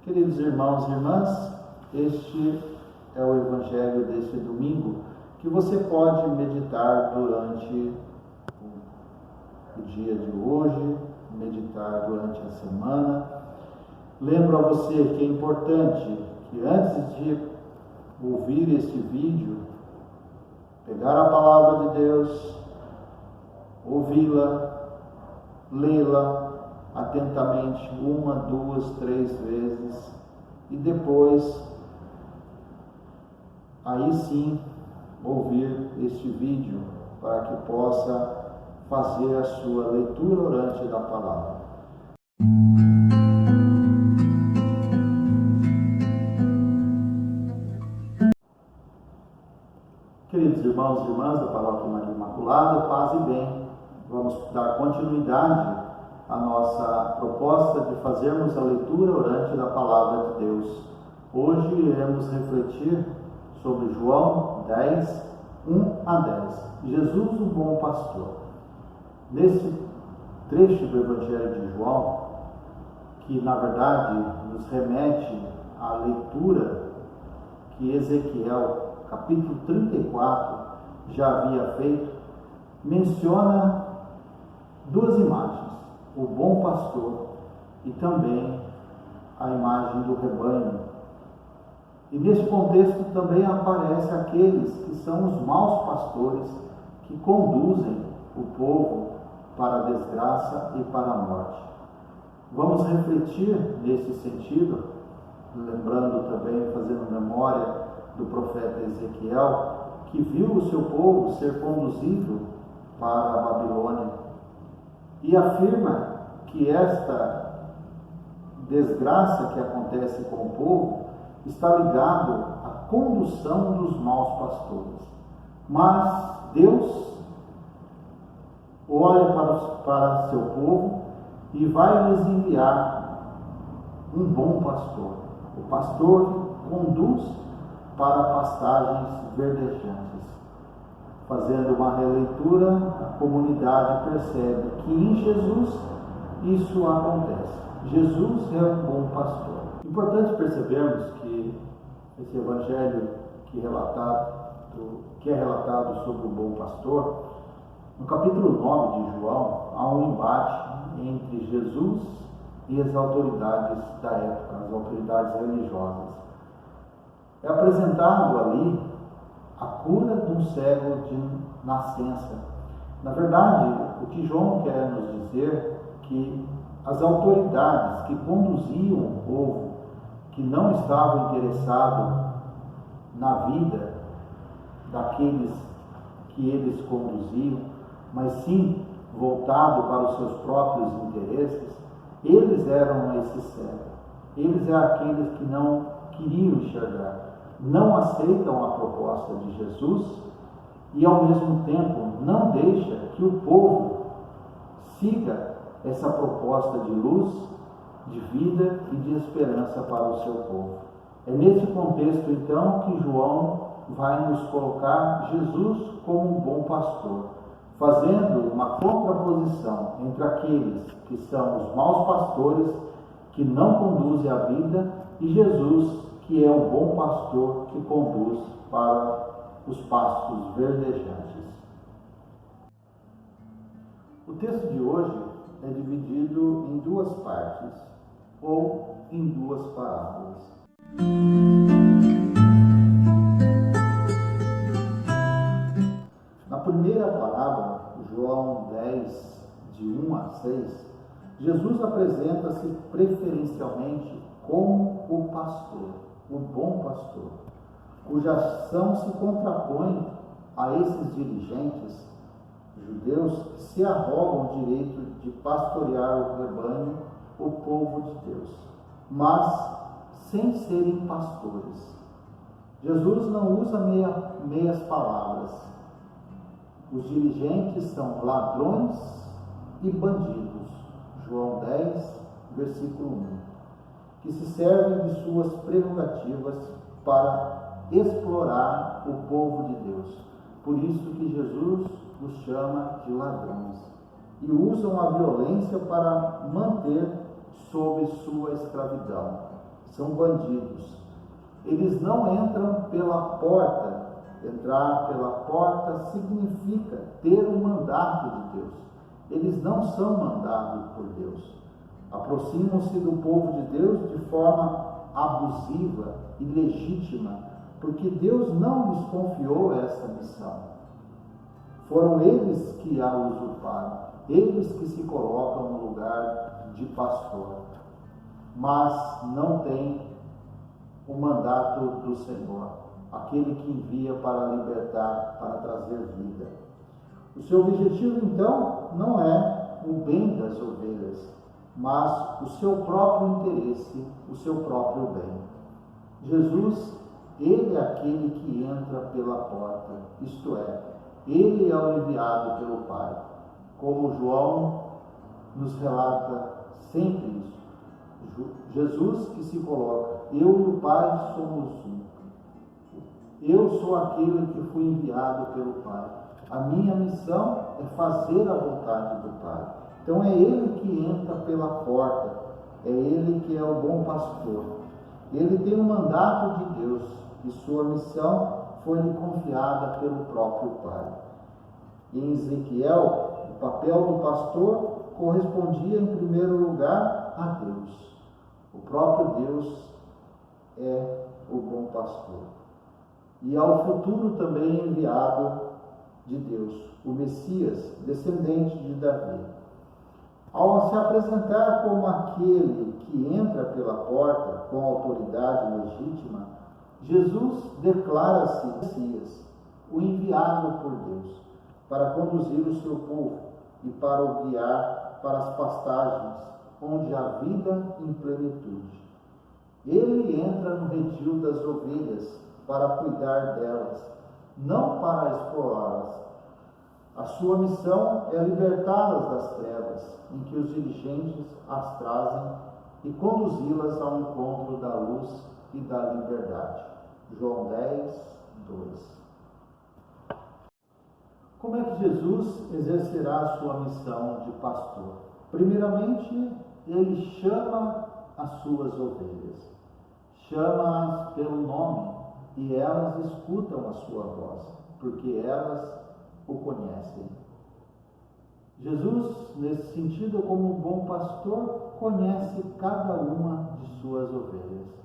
Queridos irmãos e irmãs, este é o Evangelho deste domingo que você pode meditar durante o dia de hoje, meditar durante a semana. Lembro a você que é importante que antes de ouvir este vídeo, pegar a palavra de Deus, ouvi-la, lê-la atentamente 1, 2, 3 vezes e depois, aí sim, ouvir este vídeo para que possa fazer a sua leitura orante da palavra. Queridos irmãos e irmãs da Paróquia Maria Imaculada, paz e bem. Vamos dar continuidade à nossa proposta de fazermos a leitura orante da Palavra de Deus. Hoje iremos refletir sobre João 10, 1 a 10. Jesus, o bom pastor. Nesse trecho do Evangelho de João, que na verdade nos remete à leitura que Ezequiel, capítulo 34, já havia feito, menciona duas imagens, o bom pastor e também a imagem do rebanho. E nesse contexto também aparecem aqueles que são os maus pastores que conduzem o povo para a desgraça e para a morte. Vamos refletir nesse sentido, lembrando também, fazendo memória do profeta Ezequiel, que viu o seu povo ser conduzido para a Babilônia e afirma que esta desgraça que acontece com o povo está ligado à condução dos maus pastores. Mas Deus olha para seu povo e vai lhes enviar um bom pastor, o pastor que conduz para pastagens verdejantes. Fazendo uma releitura, a comunidade percebe que em Jesus isso acontece. Jesus é um bom pastor. Importante percebermos que esse evangelho que é relatado sobre o bom pastor, no capítulo 9 de João, há um embate entre Jesus e as autoridades da época, as autoridades religiosas. É apresentado ali a cura de um cego de nascença. Na verdade, o que João quer nos dizer é que as autoridades que conduziam o povo, que não estavam interessados na vida daqueles que eles conduziam, mas sim voltado para os seus próprios interesses, eles eram esses cegos. Eles eram aqueles que não queriam enxergar, não aceitam a proposta de Jesus e ao mesmo tempo não deixa que o povo siga essa proposta de luz, de vida e de esperança para o seu povo. É nesse contexto então que João vai nos colocar Jesus como um bom pastor, fazendo uma contraposição entre aqueles que são os maus pastores, que não conduzem a vida, e Jesus, que é o bom pastor que conduz para os pastos verdejantes. O texto de hoje é dividido em duas partes, ou em duas parábolas. Na primeira parábola, João 10, de 1 a 6, Jesus apresenta-se preferencialmente como o pastor, o bom pastor, cuja ação se contrapõe a esses dirigentes judeus que se arrogam o direito de pastorear o rebanho, o povo de Deus, mas sem serem pastores. Jesus não usa meias palavras. Os dirigentes são ladrões e bandidos. João 10, versículo 1. Que se servem de suas prerrogativas para explorar o povo de Deus. Por isso que Jesus os chama de ladrões. E usam a violência para manter sob sua escravidão, são bandidos. Eles não entram pela porta. Entrar pela porta significa ter um mandato de Deus. Eles não são mandados por Deus. Aproximam-se do povo de Deus de forma abusiva, ilegítima, porque Deus não lhes confiou essa missão. Foram eles que a usurparam, eles que se colocam no lugar de pastor, mas não têm o mandato do Senhor, aquele que envia para libertar, para trazer vida. O seu objetivo, então, não é o bem das ovelhas, mas o seu próprio interesse, o seu próprio bem. Jesus, ele é aquele que entra pela porta, isto é, ele é o enviado pelo Pai. Como João nos relata sempre isso. Jesus que se coloca, eu e o Pai somos um. Eu sou aquele que fui enviado pelo Pai. A minha missão é fazer a vontade do Pai. Então é Ele que entra pela porta, é Ele que é o bom pastor. Ele tem um mandato de Deus e sua missão foi-lhe confiada pelo próprio Pai. Em Ezequiel, o papel do pastor correspondia em primeiro lugar a Deus. O próprio Deus é o bom pastor. E ao futuro também enviado de Deus, o Messias, descendente de Davi. Ao se apresentar como aquele que entra pela porta com autoridade legítima, Jesus declara-se Messias, o enviado por Deus, para conduzir o seu povo e para o guiar para as pastagens, onde há vida em plenitude. Ele entra no redil das ovelhas para cuidar delas, não para explorá-las. A sua missão é libertá-las das trevas em que os dirigentes as trazem e conduzi-las ao encontro da luz e da liberdade. João 10, 2. Como é que Jesus exercerá a sua missão de pastor? Primeiramente, ele chama as suas ovelhas. Chama-as pelo nome e elas escutam a sua voz, porque elas o conhecem. Jesus, nesse sentido, como bom pastor, conhece cada uma de suas ovelhas.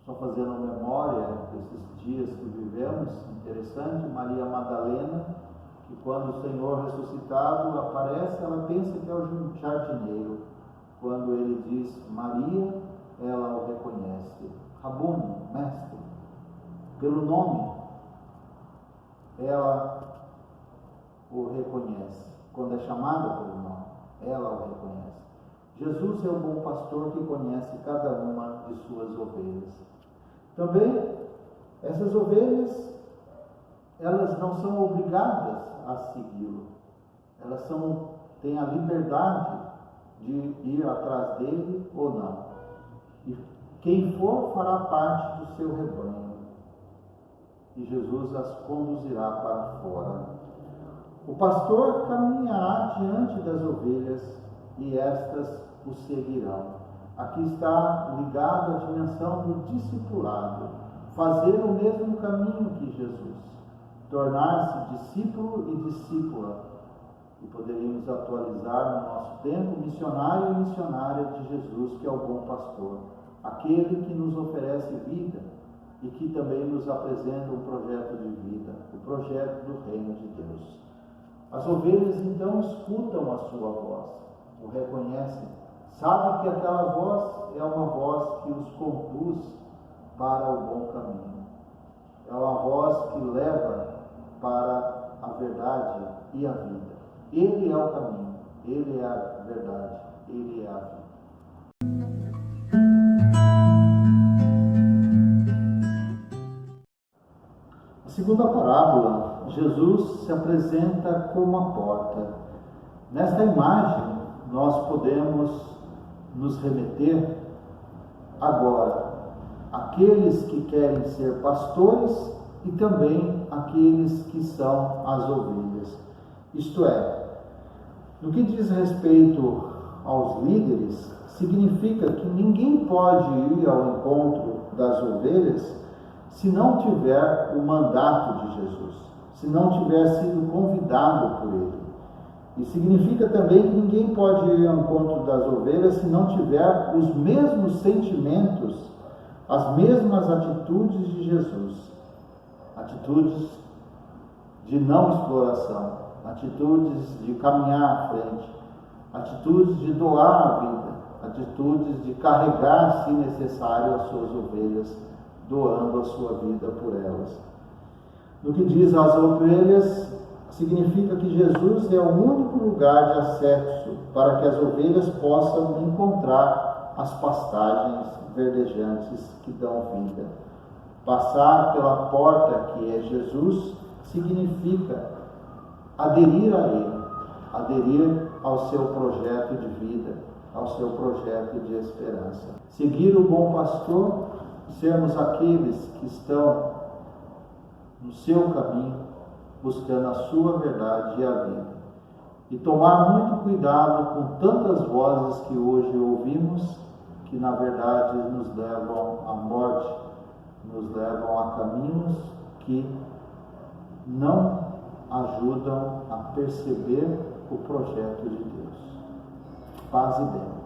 Só fazendo memória desses dias que vivemos, interessante, Maria Madalena, que quando o Senhor ressuscitado aparece, ela pensa que é o jardineiro. Quando ele diz Maria, ela o reconhece. Rabone, mestre, pelo nome, ela o reconhece. Quando é chamada pelo nome, ela o reconhece. Jesus é o bom pastor que conhece cada uma de suas ovelhas. Também, essas ovelhas, elas não são obrigadas a segui-lo. Elas têm a liberdade de ir atrás dele ou não. E quem for fará parte do seu rebanho. E Jesus as conduzirá para fora. O pastor caminhará diante das ovelhas e estas o seguirão. Aqui está ligado a dimensão do discipulado, fazer o mesmo caminho que Jesus, tornar-se discípulo e discípula. E poderíamos atualizar no nosso tempo, missionário e missionária de Jesus, que é o bom pastor, aquele que nos oferece vida e que também nos apresenta um projeto de vida, o projeto do reino de Deus. As ovelhas então escutam a sua voz, o reconhecem, sabem que aquela voz é uma voz que os conduz para o bom caminho. É uma voz que leva para a verdade e a vida. Ele é o caminho, ele é a verdade, ele é a vida. A segunda parábola, Jesus se apresenta como a porta. Nesta imagem, nós podemos nos remeter agora àqueles que querem ser pastores e também àqueles que são as ovelhas. Isto é, no que diz respeito aos líderes, significa que ninguém pode ir ao encontro das ovelhas se não tiver o mandato de Jesus, se não tiver sido convidado por ele. E significa também que ninguém pode ir ao encontro das ovelhas se não tiver os mesmos sentimentos, as mesmas atitudes de Jesus. Atitudes de não exploração, atitudes de caminhar à frente, atitudes de doar a vida, atitudes de carregar, se necessário, as suas ovelhas, doando a sua vida por elas. No que diz às ovelhas, significa que Jesus é o único lugar de acesso para que as ovelhas possam encontrar as pastagens verdejantes que dão vida. Passar pela porta que é Jesus significa aderir a Ele, aderir ao seu projeto de vida, ao seu projeto de esperança. Seguir o bom pastor, sermos aqueles que estão no seu caminho, buscando a sua verdade e a vida. E tomar muito cuidado com tantas vozes que hoje ouvimos, que na verdade nos levam à morte, nos levam a caminhos que não ajudam a perceber o projeto de Deus. Paz e bem.